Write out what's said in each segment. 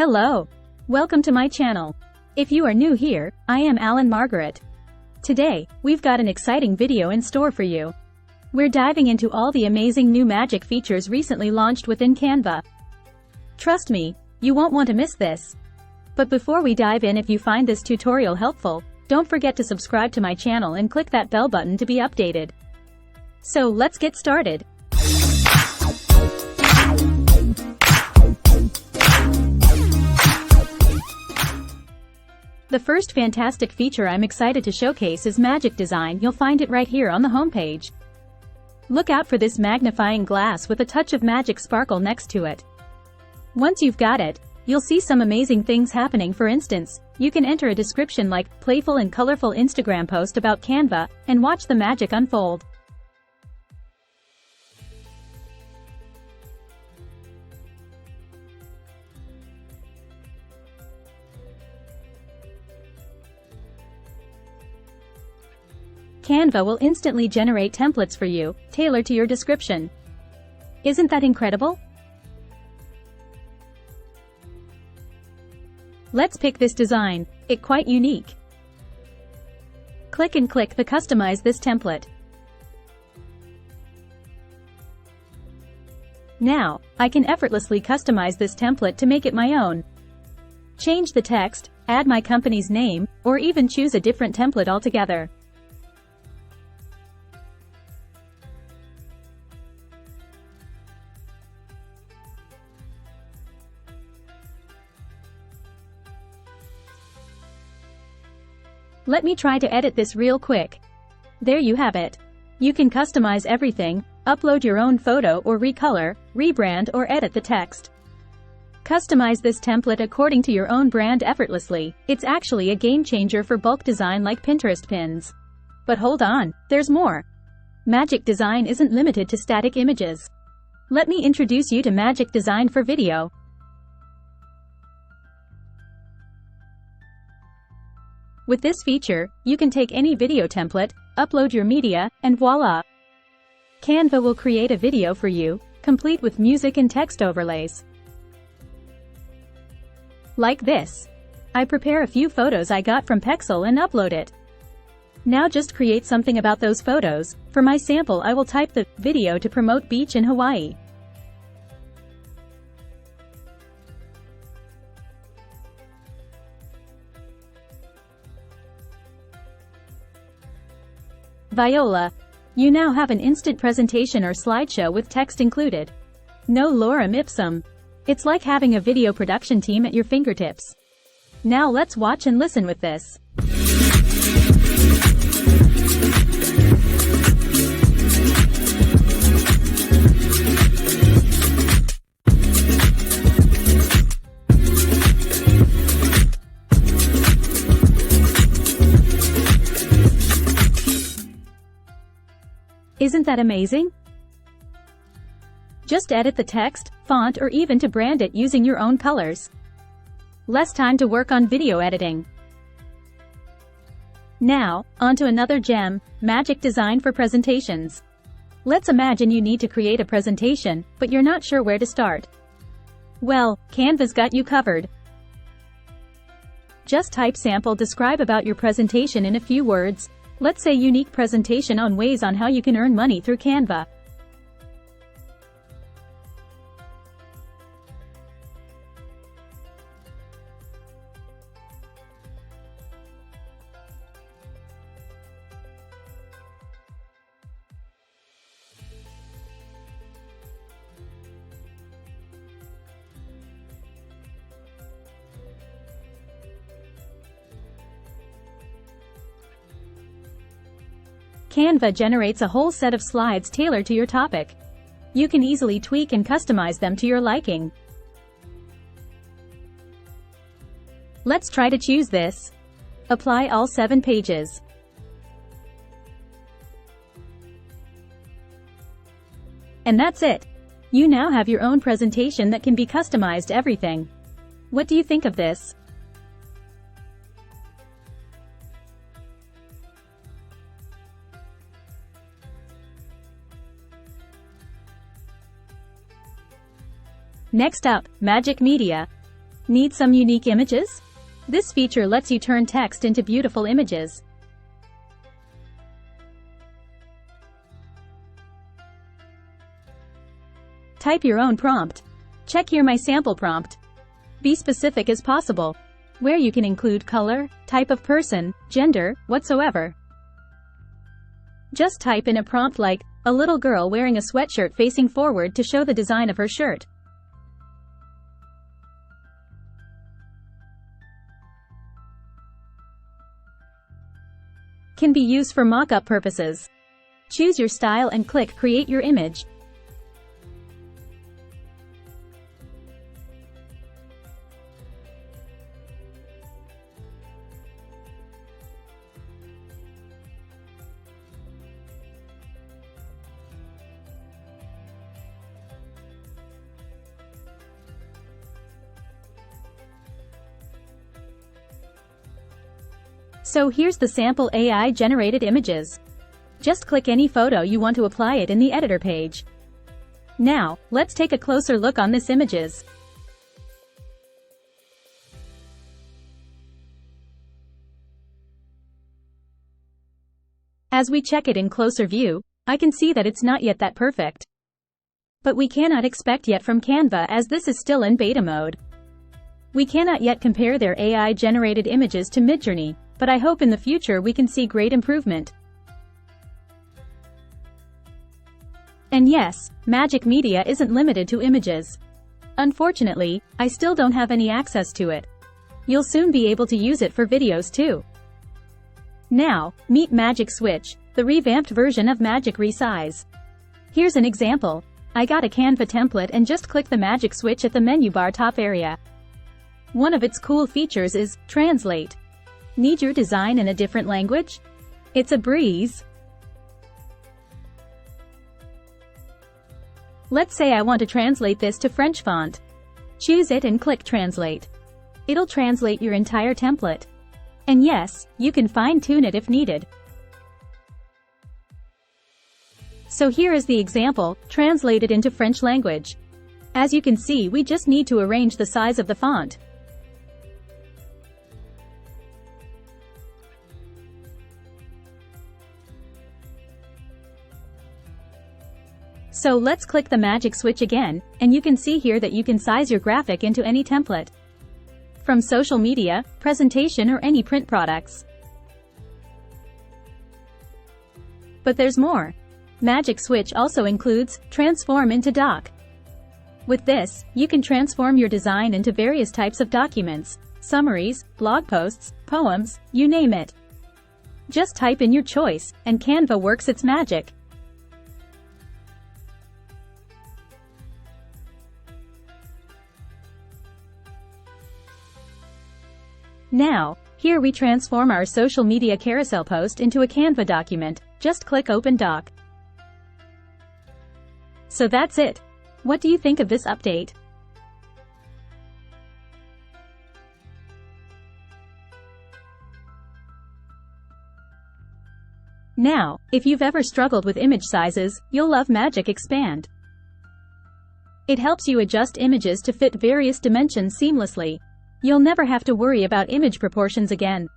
Hello! Welcome to my channel. If you are new here, I am Alen Margaret. Today, we've got an exciting video in store for you. We're diving into all the amazing new magic features recently launched within Canva. Trust me, you won't want to miss this. But before we dive in, if you find this tutorial helpful, don't forget to subscribe to my channel and click that bell button to be updated. So let's get started. The first fantastic feature I'm excited to showcase is Magic Design. You'll find it right here on the homepage. Look out for this magnifying glass with a touch of magic sparkle next to it. Once you've got it, you'll see some amazing things happening. For instance, you can enter a description like playful and colorful Instagram post about Canva and watch the magic unfold. Canva will instantly generate templates for you, tailored to your description. Isn't that incredible? Let's pick this design. It's quite unique. Click and click the Customize this template. Now, I can effortlessly customize this template to make it my own. Change the text, add my company's name, or even choose a different template altogether. Let me try to edit this real quick. There you have it. You can customize everything, upload your own photo or recolor, rebrand or edit the text. Customize this template according to your own brand effortlessly. It's actually a game changer for bulk design like Pinterest pins. But hold on, there's more. Magic Design isn't limited to static images. Let me introduce you to Magic Design for video. With this feature, you can take any video template, upload your media, and voila! Canva will create a video for you, complete with music and text overlays. Like this. I prepare a few photos I got from Pexel and upload it. Now just create something about those photos. For my sample, I will type the video to promote beach in Hawaii. Viola. You now have an instant presentation or slideshow with text included. No lorem ipsum. It's like having a video production team at your fingertips. Now let's watch and listen with this. Isn't that amazing? Just edit the text, font, or even to brand it using your own colors. Less time to work on video editing. Now, onto another gem, Magic Design for presentations. Let's imagine you need to create a presentation, but you're not sure where to start. Well, Canva's got you covered. Just type sample, describe about your presentation in a few words. Let's say unique presentation on ways on how you can earn money through Canva. Canva generates a whole set of slides tailored to your topic. You can easily tweak and customize them to your liking. Let's try to choose this. Apply all 7 pages. And that's it. You now have your own presentation that can be customized everything. What do you think of this? Next up, Magic Media. Need some unique images? This feature lets you turn text into beautiful images. Type your own prompt. Check here my sample prompt. Be specific as possible, where you can include color, type of person, gender, whatsoever. Just type in a prompt like, a little girl wearing a sweatshirt facing forward to show the design of her shirt. Can be used for mock-up purposes. Choose your style and click Create your image. So here's the sample AI-generated images. Just click any photo you want to apply it in the editor page. Now, let's take a closer look on this images. As we check it in closer view, I can see that it's not yet that perfect. But we cannot expect yet from Canva as this is still in beta mode. We cannot yet compare their AI-generated images to Midjourney, but I hope in the future we can see great improvement. And yes, Magic Media isn't limited to images. Unfortunately, I still don't have any access to it. You'll soon be able to use it for videos too. Now, meet Magic Switch, the revamped version of Magic Resize. Here's an example. I got a Canva template and just click the Magic Switch at the menu bar top area. One of its cool features is Translate. Need your design in a different language? It's a breeze. Let's say I want to translate this to French font. Choose it and click Translate. It'll translate your entire template. And yes, you can fine-tune it if needed. So here is the example, translated into French language. As you can see, we just need to arrange the size of the font. So let's click the Magic Switch again, and you can see here that you can size your graphic into any template. From social media, presentation or any print products. But there's more. Magic Switch also includes Transform into Doc. With this, you can transform your design into various types of documents, summaries, blog posts, poems, you name it. Just type in your choice, and Canva works its magic. Now, here we transform our social media carousel post into a Canva document. Just click Open Doc. So that's it. What do you think of this update? Now, if you've ever struggled with image sizes, you'll love Magic Expand. It helps you adjust images to fit various dimensions seamlessly. You'll never have to worry about image proportions again.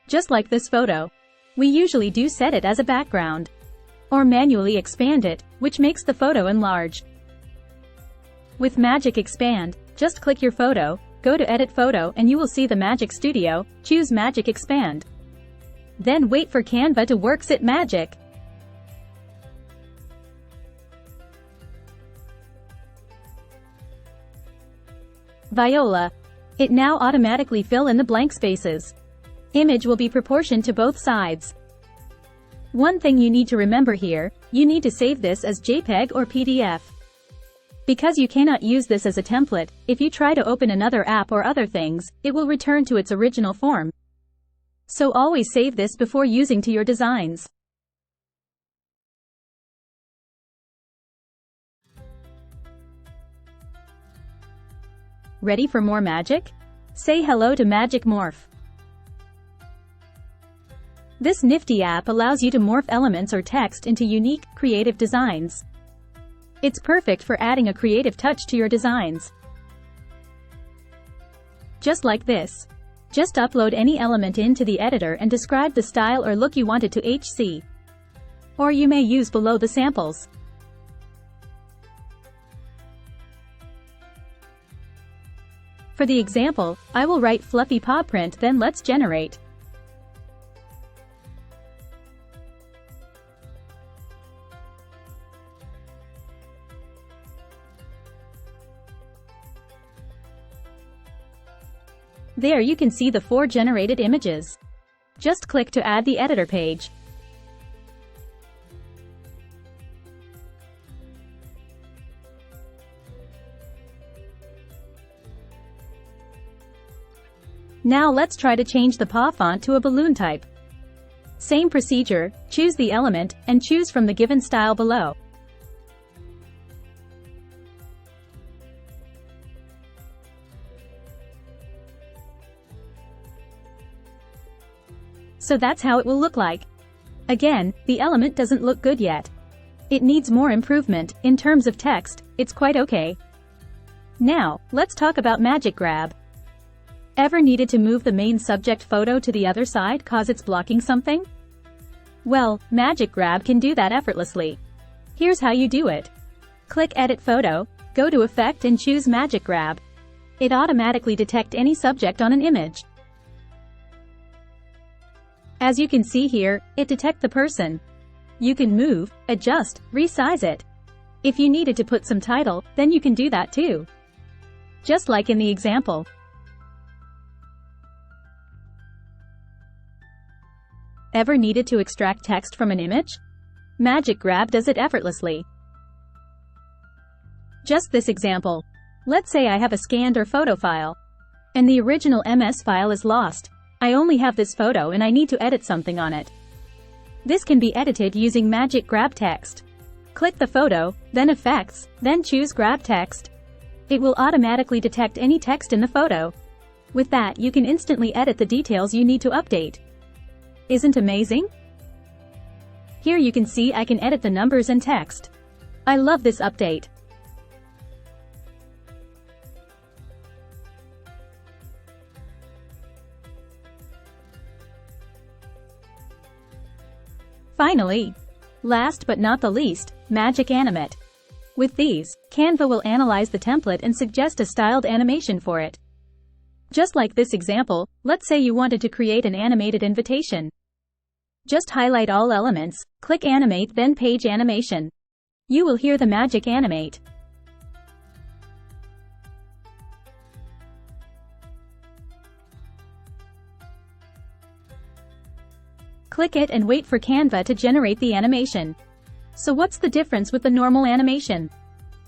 Just like this photo. We usually do set it as a background. Or manually expand it, which makes the photo enlarge. With Magic Expand, just click your photo, go to Edit Photo and you will see the Magic Studio, choose Magic Expand. Then wait for Canva to work its magic. Viola. It now automatically fill in the blank spaces. Image will be proportioned to both sides. One thing you need to remember here, you need to save this as JPEG or PDF. Because you cannot use this as a template, if you try to open another app or other things, it will return to its original form. So always save this before using to your designs. Ready for more magic? Say hello to Magic Morph. This nifty app allows you to morph elements or text into unique, creative designs. It's perfect for adding a creative touch to your designs. Just like this. Just upload any element into the editor and describe the style or look you want it to HC. Or you may use below the samples. For the example, I will write fluffy paw print, then let's generate. There you can see the 4 generated images. Just click to add the editor page. Now let's try to change the paw font to a balloon type. Same procedure, choose the element, and choose from the given style below. So that's how it will look like. Again, the element doesn't look good yet. It needs more improvement. In terms of text, it's quite okay. Now, let's talk about Magic Grab. Ever needed to move the main subject photo to the other side cause it's blocking something? Well, Magic Grab can do that effortlessly. Here's how you do it. Click Edit Photo, go to Effect and choose Magic Grab. It automatically detects any subject on an image. As you can see here, it detects the person. You can move, adjust, resize it. If you needed to put some title, then you can do that too. Just like in the example. Ever needed to extract text from an image? Magic Grab does it effortlessly. Just this example. Let's say I have a scanned or photo file, and the original MS file is lost. I only have this photo and I need to edit something on it. This can be edited using Magic Grab Text. Click the photo, then Effects, then choose Grab Text. It will automatically detect any text in the photo. With that, you can instantly edit the details you need to update. Isn't amazing? Here you can see I can edit the numbers and text. I love this update. Finally, last but not the least, Magic Animate. With these, Canva will analyze the template and suggest a styled animation for it. Just like this example, let's say you wanted to create an animated invitation. Just highlight all elements, click Animate, then Page Animation. You will hear the Magic Animate. Click it and wait for Canva to generate the animation. So what's the difference with the normal animation?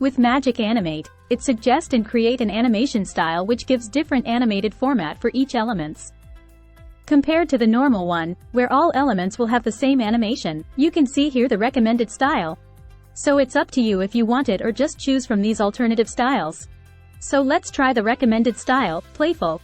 With Magic Animate, it suggests and create an animation style which gives different animated format for each elements. Compared to the normal one, where all elements will have the same animation, you can see here the recommended style. So it's up to you if you want it or just choose from these alternative styles. So let's try the recommended style, Playful.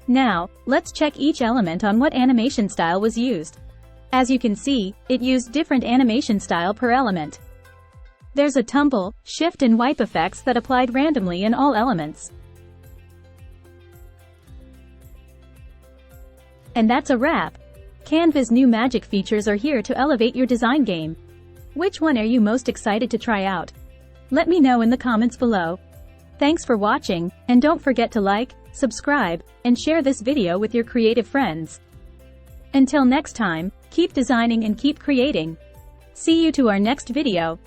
Now, let's check each element on what animation style was used. As you can see, it used different animation style per element. There's a tumble, shift and wipe effects that applied randomly in all elements. And that's a wrap. Canva's new magic features are here to elevate your design game. Which one are you most excited to try out? Let me know in the comments below. Thanks for watching, and don't forget to like, subscribe, and share this video with your creative friends. Until next time, keep designing and keep creating. See you to our next video.